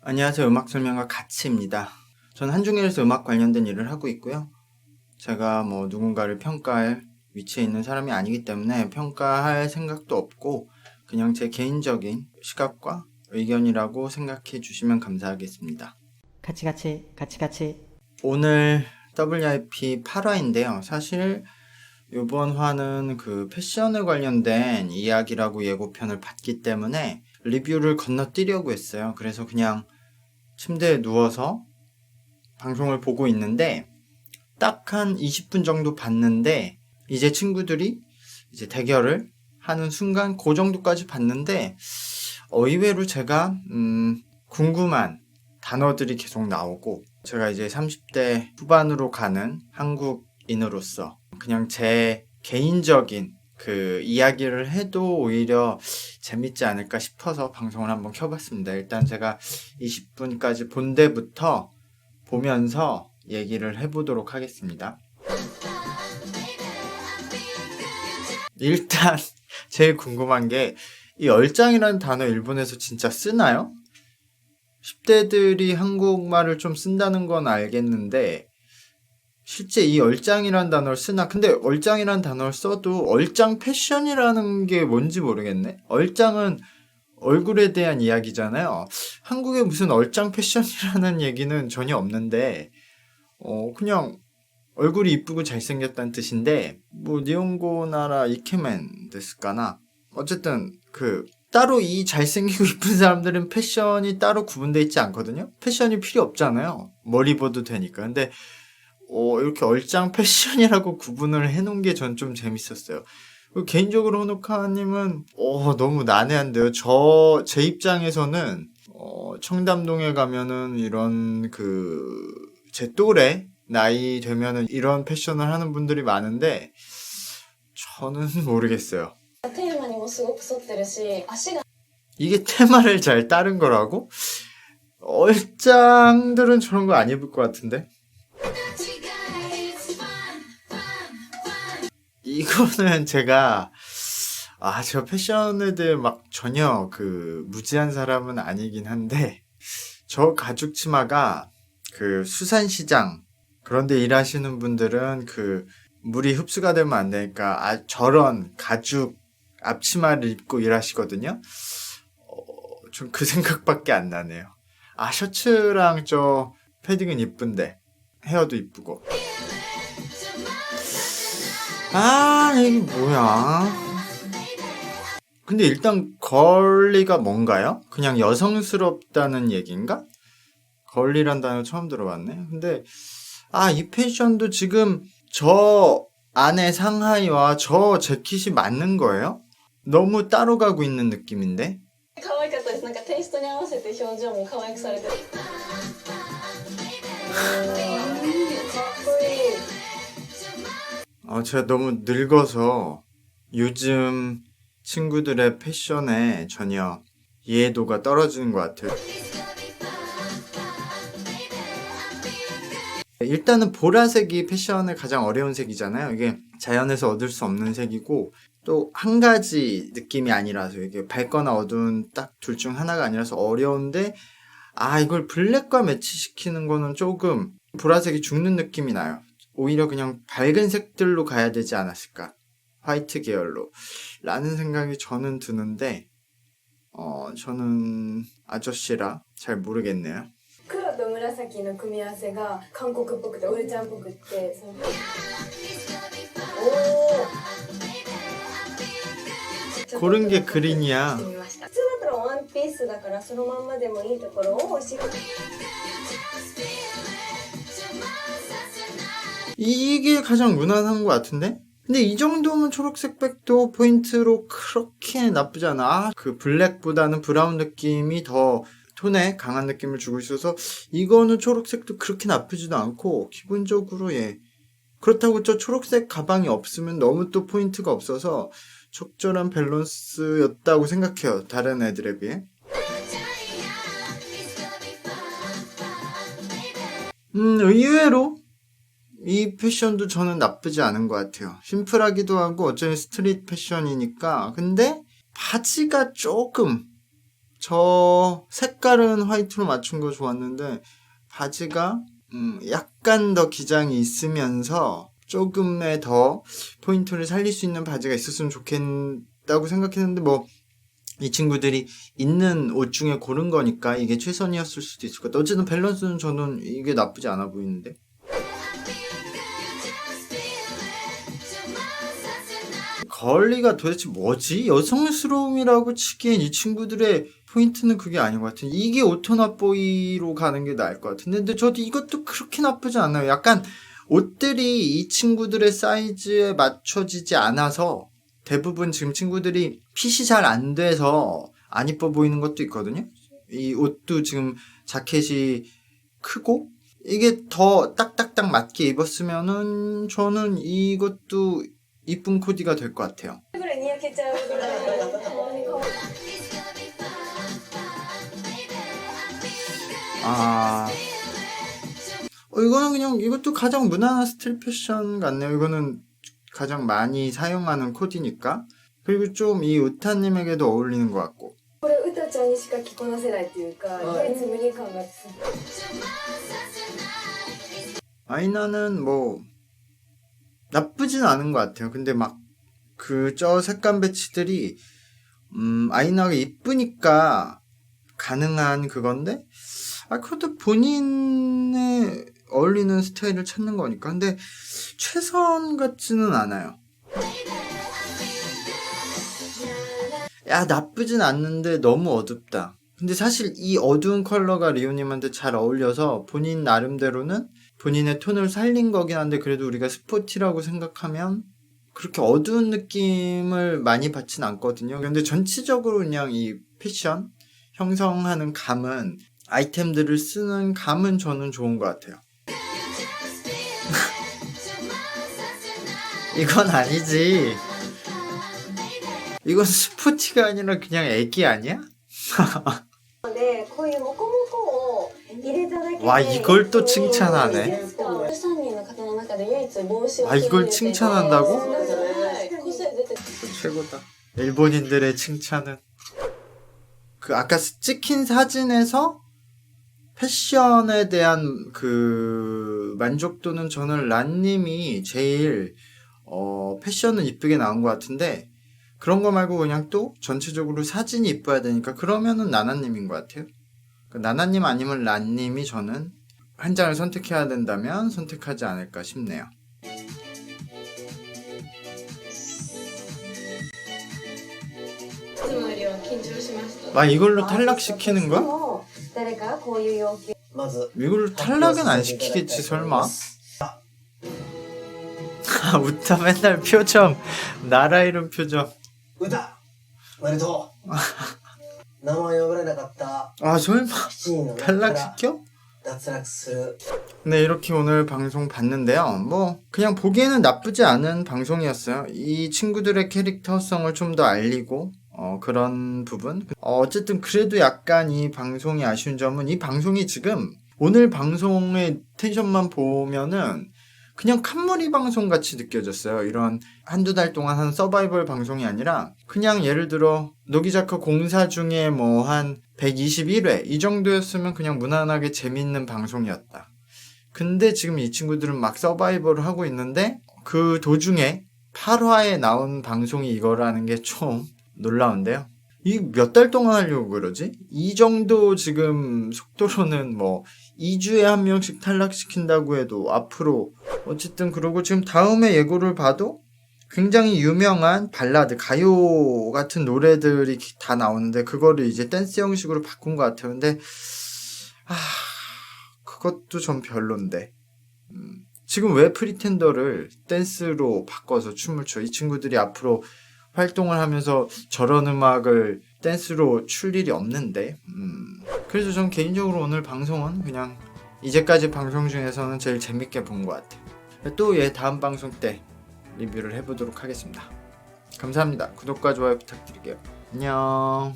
안녕하세요. 음악 설명가 가치입니다. 저는 한중일에서 음악 관련된 일을 하고 있고요. 제가 누군가를 평가할 위치에 있는 사람이 아니기 때문에 평가할 생각도 없고 그냥 제 개인적인 시각과 의견이라고 생각해 주시면 감사하겠습니다. 같이. 오늘 WIP 8화인데요. 사실 이번 화는 그 패션에 관련된 이야기라고 예고편을 봤기 때문에 리뷰를 건너뛰려고 했어요. 그래서 그냥 침대에 누워서 방송을 보고 있는데 딱 한 20분 정도 봤는데 이제 친구들이 이제 대결을 하는 순간 그 정도까지 봤는데 의외로 제가 궁금한 단어들이 계속 나오고 제가 이제 30대 후반으로 가는 한국인으로서 그냥 제 개인적인 그 이야기를 해도 오히려 재밌지 않을까 싶어서 방송을 한번 켜봤습니다. 일단 제가 20분까지 본 데부터 보면서 얘기를 해보도록 하겠습니다. 일단 제일 궁금한 게 이 얼짱이라는 단어 일본에서 진짜 쓰나요? 10대들이 한국말을 좀 쓴다는 건 알겠는데 실제 이 얼짱이라는 단어를 쓰나? 근데 얼짱이라는 단어를 써도 얼짱 패션이라는 게 뭔지 모르겠네. 얼짱은 얼굴에 대한 이야기잖아요. 한국에 무슨 얼짱 패션이라는 얘기는 전혀 없는데 그냥 얼굴이 이쁘고 잘생겼다는 뜻인데 니혼고 나라 이케멘 데스까나 어쨌든 따로 이 잘생기고 이쁜 사람들은 패션이 따로 구분되어 있지 않거든요. 패션이 필요 없잖아요. 머리 입어도 되니까. 근데 이렇게 얼짱 패션이라고 구분을 해놓은 게 전 좀 재밌었어요. 개인적으로 호노카님은 너무 난해한데요. 제 입장에서는 청담동에 가면은 이런 제 또래 나이 되면은 이런 패션을 하는 분들이 많은데 저는 모르겠어요. 이게 테마를 잘 따른 거라고? 얼짱들은 저런 거 안 입을 것 같은데? 이거는 제가 저 패션에 대해 막 전혀 무지한 사람은 아니긴 한데 저 가죽 치마가 수산시장 그런데 일하시는 분들은 물이 흡수가 되면 안 되니까 저런 가죽 앞치마를 입고 일하시거든요. 좀 그 생각밖에 안 나네요. 셔츠랑 저 패딩은 이쁜데 헤어도 이쁘고. 이게 뭐야? 근데 일단 걸리가 뭔가요? 그냥 여성스럽다는 얘기인가? 걸리란 단어 처음 들어봤네. 근데 이 패션도 지금 저 안에 상하이와 저 재킷이 맞는 거예요? 너무 따로 가고 있는 느낌인데? 제가 너무 늙어서 요즘 친구들의 패션에 전혀 이해도가 떨어지는 것 같아요. 일단은 보라색이 패션의 가장 어려운 색이잖아요. 이게 자연에서 얻을 수 없는 색이고 또 한 가지 느낌이 아니라서 이게 밝거나 어두운 딱 둘 중 하나가 아니라서 어려운데 이걸 블랙과 매치시키는 거는 조금 보라색이 죽는 느낌이 나요. 오히려 그냥 밝은 색들로 가야 되지 않았을까. 화이트 계열로 라는 생각이 저는 드는데 저는 아저씨라 잘 모르겠네요. 黒と紫の組み合わせが韓国っぽくてオルちゃんっぽくって고른 게 그린이야. 普通だったらワンピースだからそのまんまでもいいところをしっかり 이게 가장 무난한 것 같은데? 근데 이 정도면 초록색 백도 포인트로 그렇게 나쁘지 않아. 블랙보다는 브라운 느낌이 더 톤에 강한 느낌을 주고 있어서 이거는 초록색도 그렇게 나쁘지도 않고 기본적으로 그렇다고 저 초록색 가방이 없으면 너무 또 포인트가 없어서 적절한 밸런스였다고 생각해요. 다른 애들에 비해. 의외로 이 패션도 저는 나쁘지 않은 것 같아요. 심플하기도 하고 어차피 스트릿 패션이니까. 근데 바지가 조금 저 색깔은 화이트로 맞춘 거 좋았는데 바지가 약간 더 기장이 있으면서 조금의 더 포인트를 살릴 수 있는 바지가 있었으면 좋겠다고 생각했는데 뭐 이 친구들이 있는 옷 중에 고른 거니까 이게 최선이었을 수도 있을 것 같아요. 어쨌든 밸런스는 저는 이게 나쁘지 않아 보이는데. 걸리가 도대체 뭐지? 여성스러움이라고 치기엔 이 친구들의 포인트는 그게 아닌 것 같아요. 이게 오토나보이로 가는 게 나을 것 같은데 근데 저도 이것도 그렇게 나쁘지 않아요. 약간 옷들이 이 친구들의 사이즈에 맞춰지지 않아서 대부분 지금 친구들이 핏이 잘 안 돼서 안 이뻐 보이는 것도 있거든요. 이 옷도 지금 자켓이 크고 이게 더 딱딱딱 맞게 입었으면은 저는 이것도 이쁜 코디가 될 것 같아요. ぐらいにやけちゃうぐらい아, 이거는 그냥 이것도 가장 무난한 스트릿 패션 같네요. 이거는 가장 많이 사용하는 코디니까. 그리고 좀 이 우타님에게도 어울리는 것 같고. これうたちゃんにしか着こなせないっていうか唯一無二感がすごい 아이나는 뭐 나쁘진 않은 것 같아요. 근데 막 저 색감 배치들이 아이나가 이쁘니까 가능한 그건데 그것도 본인의 어울리는 스타일을 찾는 거니까. 근데 최선 같지는 않아요. 야, 나쁘진 않는데 너무 어둡다. 근데 사실 이 어두운 컬러가 리오님한테 잘 어울려서 본인 나름대로는 본인의 톤을 살린 거긴 한데 그래도 우리가 스포티라고 생각하면 그렇게 어두운 느낌을 많이 받진 않거든요. 근데 전체적으로 그냥 이 패션 형성하는 감은 아이템들을 쓰는 감은 저는 좋은 것 같아요. 이건 아니지. 이건 스포티가 아니라 그냥 애기 아니야? でこういうモコモコを入れただけで 와, 이걸 또 칭찬하네. 13人の方の中で唯一帽子を 이걸 칭찬한다고? はい個性出て 최고다. 일본인들의 칭찬은. 아까 찍힌 사진에서 패션에 대한 만족도는 저는 란님이 제일, 패션은 이쁘게 나온 것 같은데, 그런 거 말고 그냥 또 전체적으로 사진이 이뻐야 되니까 그러면은 나나님인 것 같아요. 나나님 아니면 란님이 저는 한 장을 선택해야 된다면 선택하지 않을까 싶네요. 이걸로 탈락시키는 거야? 誰かこういう要求 이걸로 탈락은 안 시키겠지 설마? 우타 맨날 표정 나라 이름 표정 歌おめでとう名前呼ばれなかった 설마 7人の中から 탈락시켜? 脱落する 네, 이렇게 오늘 방송 봤는데요. 뭐 그냥 보기에는 나쁘지 않은 방송이었어요. 이 친구들의 캐릭터성을 좀 더 알리고 그런 부분. 어쨌든 그래도 약간 이 방송이 아쉬운 점은 이 방송이 지금 오늘 방송의 텐션만 보면은 그냥 칸무리 방송 같이 느껴졌어요. 이런 한두 달 동안 한 서바이벌 방송이 아니라 그냥 예를 들어 노기자크 공사 중에 뭐 한 121회 이 정도였으면 그냥 무난하게 재밌는 방송이었다. 근데 지금 이 친구들은 막 서바이벌을 하고 있는데 그 도중에 8화에 나온 방송이 이거라는 게 좀 놀라운데요. 이 몇 달 동안 하려고 그러지? 이 정도 지금 속도로는 뭐 2주에 한 명씩 탈락시킨다고 해도 앞으로 어쨌든 그러고 지금 다음에 예고를 봐도 굉장히 유명한 발라드, 가요 같은 노래들이 다 나오는데 그거를 이제 댄스 형식으로 바꾼 것 같아요. 근데 그것도 좀 별론데 지금 왜 프리텐더를 댄스로 바꿔서 춤을 춰? 이 친구들이 앞으로 활동을 하면서 저런 음악을 댄스로 출 일이 없는데 그래서 전 개인적으로 오늘 방송은 그냥 이제까지 방송 중에서는 제일 재밌게 본 것 같아요. 또 다음 방송 때 리뷰를 해보도록 하겠습니다. 감사합니다. 구독과 좋아요 부탁드릴게요. 안녕.